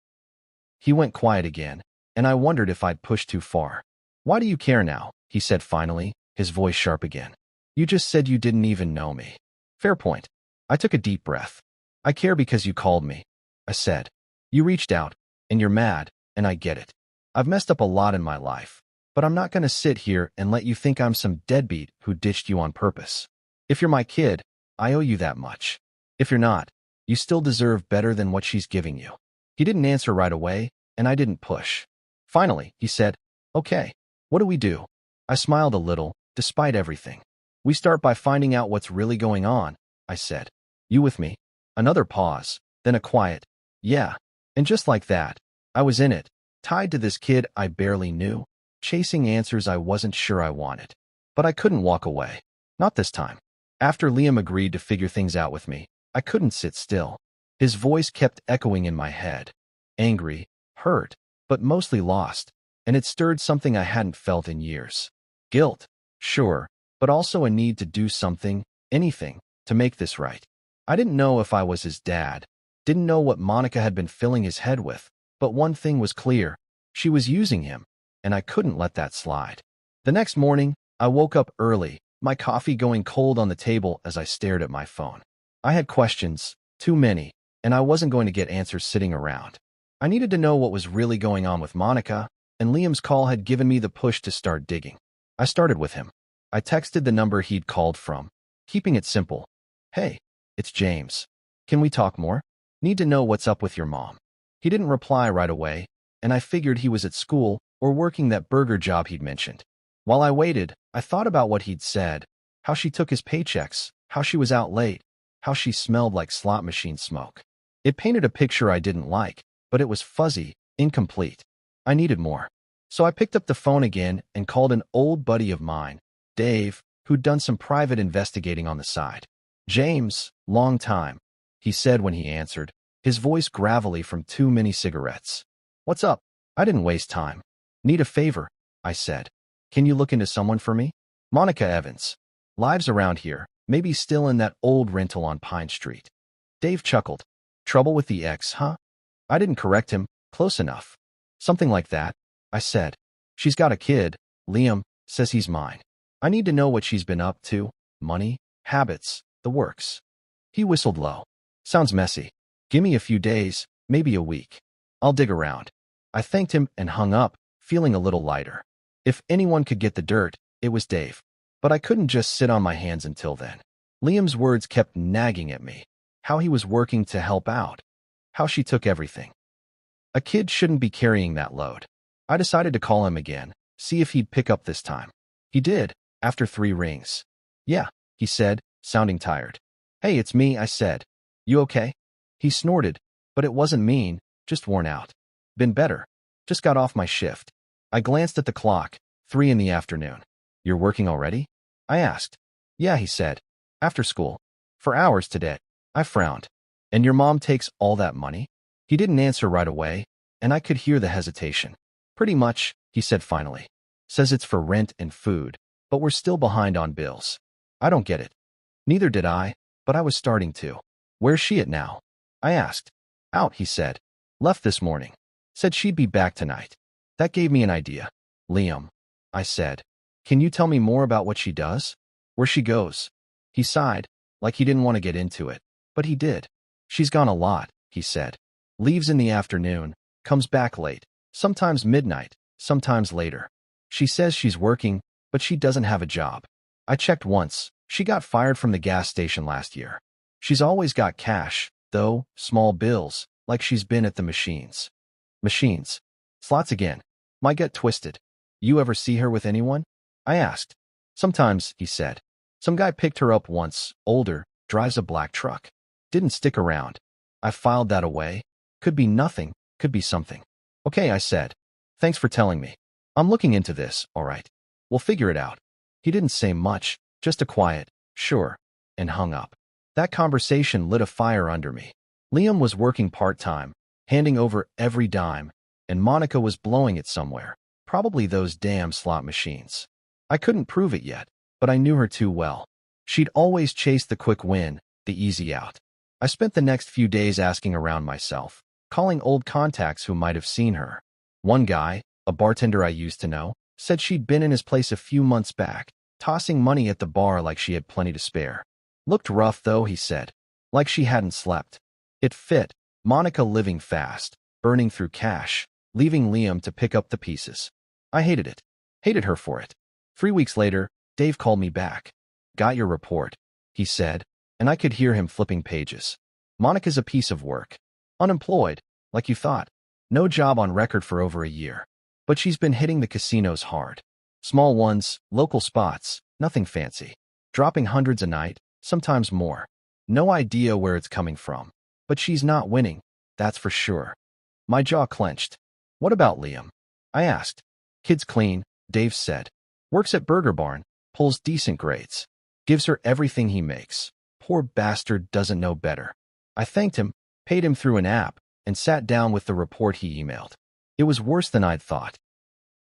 He went quiet again, and I wondered if I'd pushed too far. Why do you care now? He said finally, his voice sharp again. You just said you didn't even know me. Fair point. I took a deep breath. I care because you called me, I said. You reached out, and you're mad, and I get it. I've messed up a lot in my life, but I'm not going to sit here and let you think I'm some deadbeat who ditched you on purpose. If you're my kid, I owe you that much. If you're not, you still deserve better than what she's giving you. He didn't answer right away, and I didn't push. Finally, he said, okay, what do we do? I smiled a little, despite everything. We start by finding out what's really going on, I said. You with me? Another pause, then a quiet, yeah. And just like that, I was in it, tied to this kid I barely knew, chasing answers I wasn't sure I wanted. But I couldn't walk away. Not this time. After Liam agreed to figure things out with me, I couldn't sit still. His voice kept echoing in my head. Angry, hurt, but mostly lost, and it stirred something I hadn't felt in years. Guilt, sure, but also a need to do something, anything, to make this right. I didn't know if I was his dad, didn't know what Monica had been filling his head with, but one thing was clear. She was using him, and I couldn't let that slide. The next morning, I woke up early, my coffee going cold on the table as I stared at my phone. I had questions, too many, and I wasn't going to get answers sitting around. I needed to know what was really going on with Monica, and Liam's call had given me the push to start digging. I started with him. I texted the number he'd called from, keeping it simple. Hey, it's James. Can we talk more? Need to know what's up with your mom. He didn't reply right away, and I figured he was at school or working that burger job he'd mentioned. While I waited, I thought about what he'd said, how she took his paychecks, how she was out late, how she smelled like slot machine smoke. It painted a picture I didn't like, but it was fuzzy, incomplete. I needed more. So I picked up the phone again and called an old buddy of mine, Dave, who'd done some private investigating on the side. James, long time, he said when he answered, his voice gravelly from too many cigarettes. What's up? I didn't waste time. Need a favor, I said. Can you look into someone for me? Monica Evans. Lives around here, maybe still in that old rental on Pine Street. Dave chuckled. Trouble with the ex, huh? I didn't correct him. Close enough. Something like that, I said. She's got a kid. Liam says he's mine. I need to know what she's been up to. Money, habits, the works. He whistled low. Sounds messy. Give me a few days, maybe a week. I'll dig around. I thanked him and hung up, feeling a little lighter. If anyone could get the dirt, it was Dave. But I couldn't just sit on my hands until then. Liam's words kept nagging at me. How he was working to help out. How she took everything. A kid shouldn't be carrying that load. I decided to call him again, see if he'd pick up this time. He did, after 3 rings. Yeah, he said, sounding tired. Hey, it's me, I said. You okay? He snorted, but it wasn't mean, just worn out. Been better. Just got off my shift. I glanced at the clock, 3 in the afternoon. You're working already? I asked. Yeah, he said. After school. For hours today. I frowned. And your mom takes all that money? He didn't answer right away, and I could hear the hesitation. Pretty much, he said finally. Says it's for rent and food, but we're still behind on bills. I don't get it. Neither did I, but I was starting to. Where's she at now? I asked. Out, he said. Left this morning. Said she'd be back tonight. That gave me an idea. Liam, I said. Can you tell me more about what she does? Where she goes? He sighed, like he didn't want to get into it, but he did. She's gone a lot, he said. Leaves in the afternoon, comes back late, sometimes midnight, sometimes later. She says she's working, but she doesn't have a job. I checked once. She got fired from the gas station last year. She's always got cash, though, small bills, like she's been at the machines. Machines. Slots again. Might get twisted. You ever see her with anyone? I asked. Sometimes, he said. Some guy picked her up once, older, drives a black truck. Didn't stick around. I filed that away. Could be nothing, could be something. Okay, I said. Thanks for telling me. I'm looking into this, all right. We'll figure it out. He didn't say much, just a quiet, sure, and hung up. That conversation lit a fire under me. Liam was working part-time, handing over every dime, and Monica was blowing it somewhere, probably those damn slot machines. I couldn't prove it yet, but I knew her too well. She'd always chased the quick win, the easy out. I spent the next few days asking around myself, calling old contacts who might have seen her. One guy, a bartender I used to know, said she'd been in his place a few months back, tossing money at the bar like she had plenty to spare. Looked rough though, he said, like she hadn't slept. It fit, Monica living fast, burning through cash, leaving Liam to pick up the pieces. I hated it. Hated her for it. 3 weeks later, Dave called me back. Got your report, he said, and I could hear him flipping pages. Monica's a piece of work. Unemployed, like you thought. No job on record for over a year. But she's been hitting the casinos hard. Small ones, local spots, nothing fancy. Dropping hundreds a night, sometimes more. No idea where it's coming from. But she's not winning, that's for sure. My jaw clenched. What about Liam? I asked. Kid's clean, Dave said. Works at Burger Barn, pulls decent grades. Gives her everything he makes. Poor bastard doesn't know better. I thanked him, paid him through an app, and sat down with the report he emailed. It was worse than I'd thought.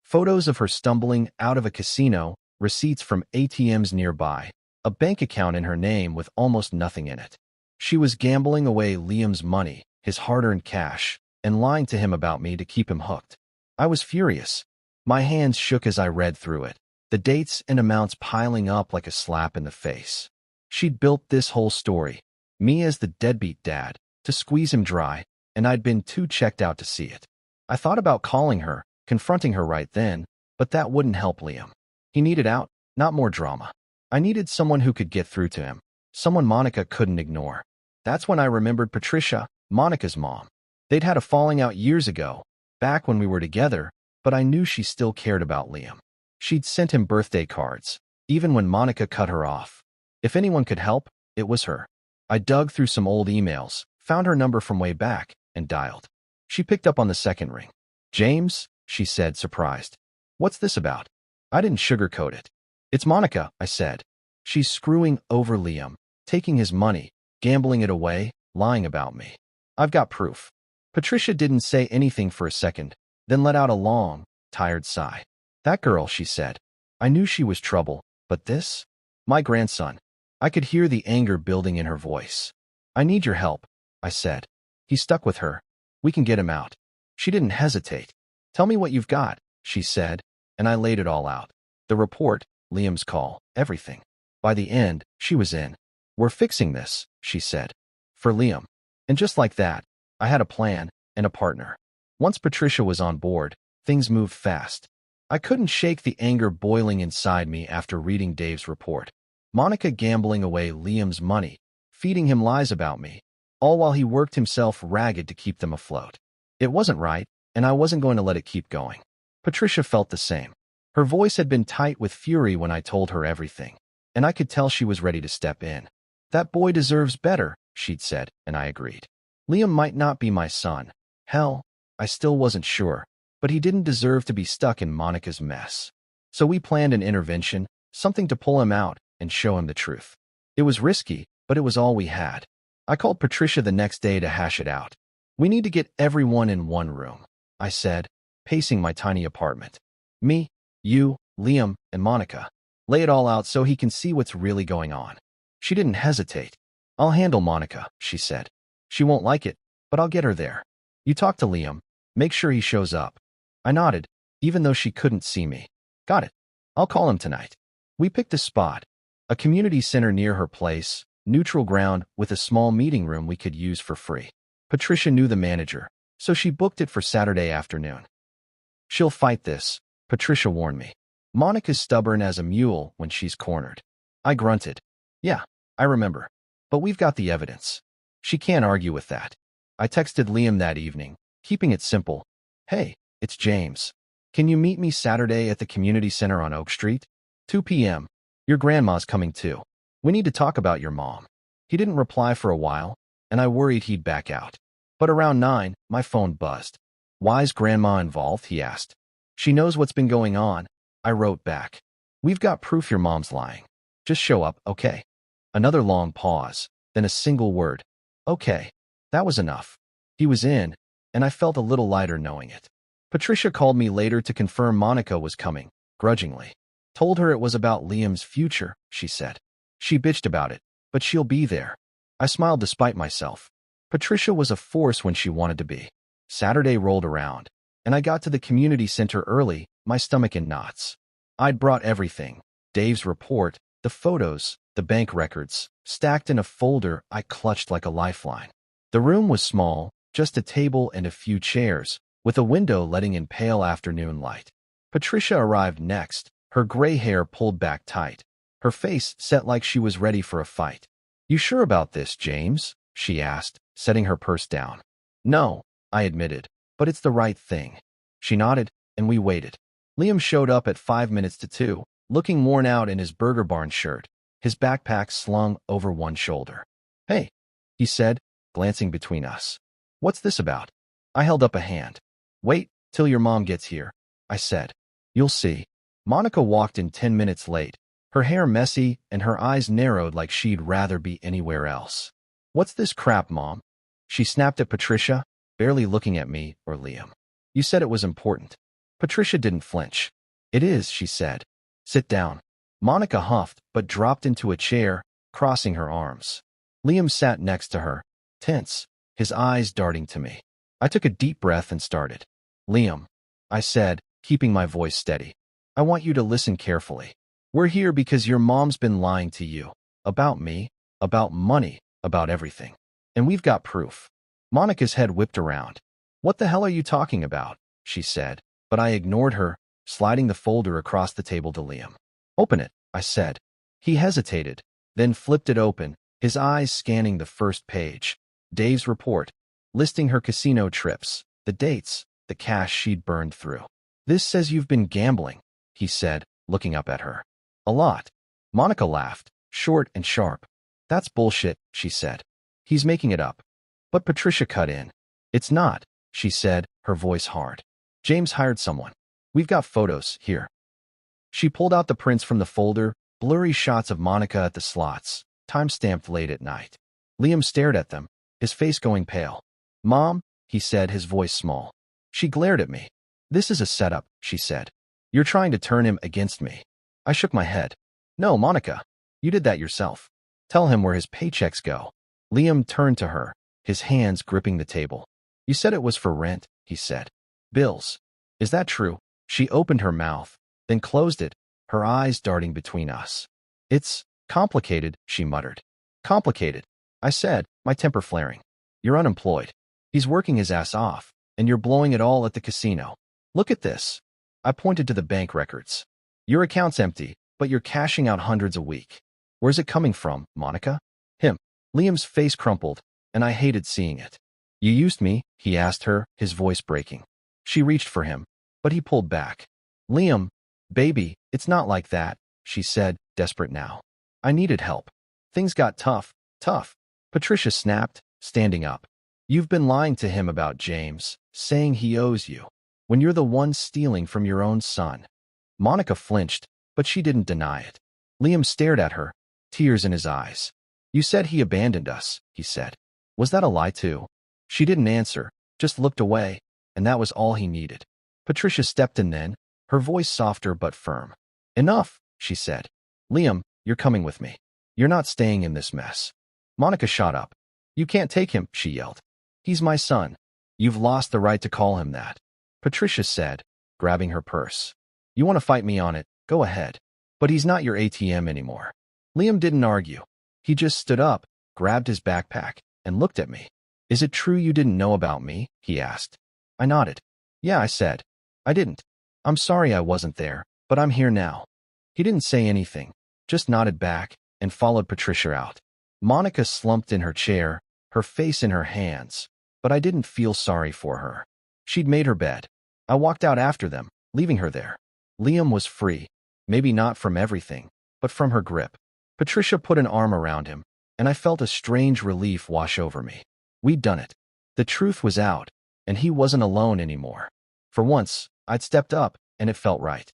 Photos of her stumbling out of a casino, receipts from ATMs nearby, a bank account in her name with almost nothing in it. She was gambling away Liam's money, his hard-earned cash, and lying to him about me to keep him hooked. I was furious. My hands shook as I read through it, the dates and amounts piling up like a slap in the face. She'd built this whole story, me as the deadbeat dad, to squeeze him dry, and I'd been too checked out to see it. I thought about calling her, confronting her right then, but that wouldn't help Liam. He needed out, not more drama. I needed someone who could get through to him, someone Monica couldn't ignore. That's when I remembered Patricia, Monica's mom. They'd had a falling out years ago, back when we were together, but I knew she still cared about Liam. She'd sent him birthday cards, even when Monica cut her off. If anyone could help, it was her. I dug through some old emails, found her number from way back, and dialed. She picked up on the second ring. James, she said, surprised. What's this about? I didn't sugarcoat it. It's Monica, I said. She's screwing over Liam, taking his money, gambling it away, lying about me. I've got proof. Patricia didn't say anything for a second, then let out a long, tired sigh. That girl, she said. I knew she was trouble, But this? My grandson. I could hear the anger building in her voice. I need your help, I said. He's stuck with her. We can get him out. She didn't hesitate. Tell me what you've got, she said, and I laid it all out. The report, Liam's call, everything. By the end, she was in. We're fixing this, she said. For Liam. And just like that, I had a plan and a partner. Once Patricia was on board, things moved fast. I couldn't shake the anger boiling inside me after reading Dave's report. Monica gambling away Liam's money, feeding him lies about me, all while he worked himself ragged to keep them afloat. It wasn't right, and I wasn't going to let it keep going. Patricia felt the same. Her voice had been tight with fury when I told her everything, and I could tell she was ready to step in. That boy deserves better, she'd said, and I agreed. Liam might not be my son. Hell, I still wasn't sure, but he didn't deserve to be stuck in Monica's mess. So we planned an intervention, something to pull him out and show him the truth. It was risky, but it was all we had. I called Patricia the next day to hash it out. We need to get everyone in one room, I said, pacing my tiny apartment. Me, you, Liam, and Monica. Lay it all out so he can see what's really going on. She didn't hesitate. I'll handle Monica, she said. She won't like it, but I'll get her there. You talk to Liam. Make sure he shows up. I nodded, even though she couldn't see me. Got it. I'll call him tonight. We picked a spot. A community center near her place, neutral ground with a small meeting room we could use for free. Patricia knew the manager, so she booked it for Saturday afternoon. She'll fight this, Patricia warned me. Monica's stubborn as a mule when she's cornered. I grunted. Yeah, I remember. But we've got the evidence. She can't argue with that. I texted Liam that evening, keeping it simple. Hey, it's James. Can you meet me Saturday at the community center on Oak Street? 2 p.m. Your grandma's coming too. We need to talk about your mom. He didn't reply for a while, and I worried he'd back out. But around 9, my phone buzzed. Why's grandma involved? He asked. She knows what's been going on. I wrote back. We've got proof your mom's lying. Just show up, okay? Another long pause, then a single word. Okay. That was enough. He was in, and I felt a little lighter knowing it. Patricia called me later to confirm Monica was coming, grudgingly. Told her it was about Liam's future, she said. She bitched about it, but she'll be there. I smiled despite myself. Patricia was a force when she wanted to be. Saturday rolled around, and I got to the community center early, my stomach in knots. I'd brought everything. Dave's report, the photos, the bank records, stacked in a folder I clutched like a lifeline. The room was small, just a table and a few chairs, with a window letting in pale afternoon light. Patricia arrived next, her gray hair pulled back tight, her face set like she was ready for a fight. You sure about this, James? She asked, setting her purse down. No, I admitted, but it's the right thing. She nodded, and we waited. Liam showed up at 5 minutes to 2, looking worn out in his Burger Barn shirt, his backpack slung over one shoulder. Hey, he said, glancing between us. What's this about? I held up a hand. Wait till your mom gets here, I said. You'll see. Monica walked in 10 minutes late, her hair messy and her eyes narrowed like she'd rather be anywhere else. What's this crap, Mom? She snapped at Patricia, barely looking at me or Liam. You said it was important. Patricia didn't flinch. It is, she said. Sit down. Monica huffed, but dropped into a chair, crossing her arms. Liam sat next to her, tense, his eyes darting to me. I took a deep breath and started. Liam, I said, keeping my voice steady. I want you to listen carefully. We're here because your mom's been lying to you. About me, about money, about everything. And we've got proof. Monica's head whipped around. What the hell are you talking about? She said, but I ignored her, sliding the folder across the table to Liam. Open it, I said. He hesitated, then flipped it open, his eyes scanning the first page. Dave's report, listing her casino trips, the dates, the cash she'd burned through. This says you've been gambling, he said, looking up at her. A lot. Monica laughed, short and sharp. That's bullshit, she said. He's making it up. But Patricia cut in. It's not, she said, her voice hard. James hired someone. We've got photos, here. She pulled out the prints from the folder, blurry shots of Monica at the slots, time-stamped late at night. Liam stared at them, his face going pale. Mom, he said, his voice small. She glared at me. This is a setup, she said. You're trying to turn him against me. I shook my head. No, Monica. You did that yourself. Tell him where his paychecks go. Liam turned to her, his hands gripping the table. You said it was for rent, he said. Bills. Is that true? She opened her mouth, then closed it, her eyes darting between us. It's complicated, she muttered. Complicated, I said, my temper flaring. You're unemployed. He's working his ass off, and you're blowing it all at the casino. Look at this. I pointed to the bank records. Your account's empty, but you're cashing out hundreds a week. Where's it coming from, Monica? Him. Liam's face crumpled, and I hated seeing it. You used me, he asked her, his voice breaking. She reached for him, but he pulled back. Liam, baby, it's not like that, she said, desperate now. I needed help. Things got tough. Patricia snapped, standing up. You've been lying to him about James, saying he owes you, when you're the one stealing from your own son. Monica flinched, but she didn't deny it. Liam stared at her, tears in his eyes. You said he abandoned us, he said. Was that a lie too? She didn't answer, just looked away, and that was all he needed. Patricia stepped in then, her voice softer but firm. Enough, she said. Liam, you're coming with me. You're not staying in this mess. Monica shot up. You can't take him, she yelled. He's my son. You've lost the right to call him that. Patricia said, grabbing her purse. You want to fight me on it, go ahead. But he's not your ATM anymore. Liam didn't argue. He just stood up, grabbed his backpack, and looked at me. Is it true you didn't know about me? He asked. I nodded. Yeah, I said. I didn't. I'm sorry I wasn't there, but I'm here now. He didn't say anything, just nodded back, and followed Patricia out. Monica slumped in her chair, her face in her hands, but I didn't feel sorry for her. She'd made her bed. I walked out after them, leaving her there. Liam was free, maybe not from everything, but from her grip. Patricia put an arm around him, and I felt a strange relief wash over me. We'd done it. The truth was out, and he wasn't alone anymore. For once, I'd stepped up, and it felt right.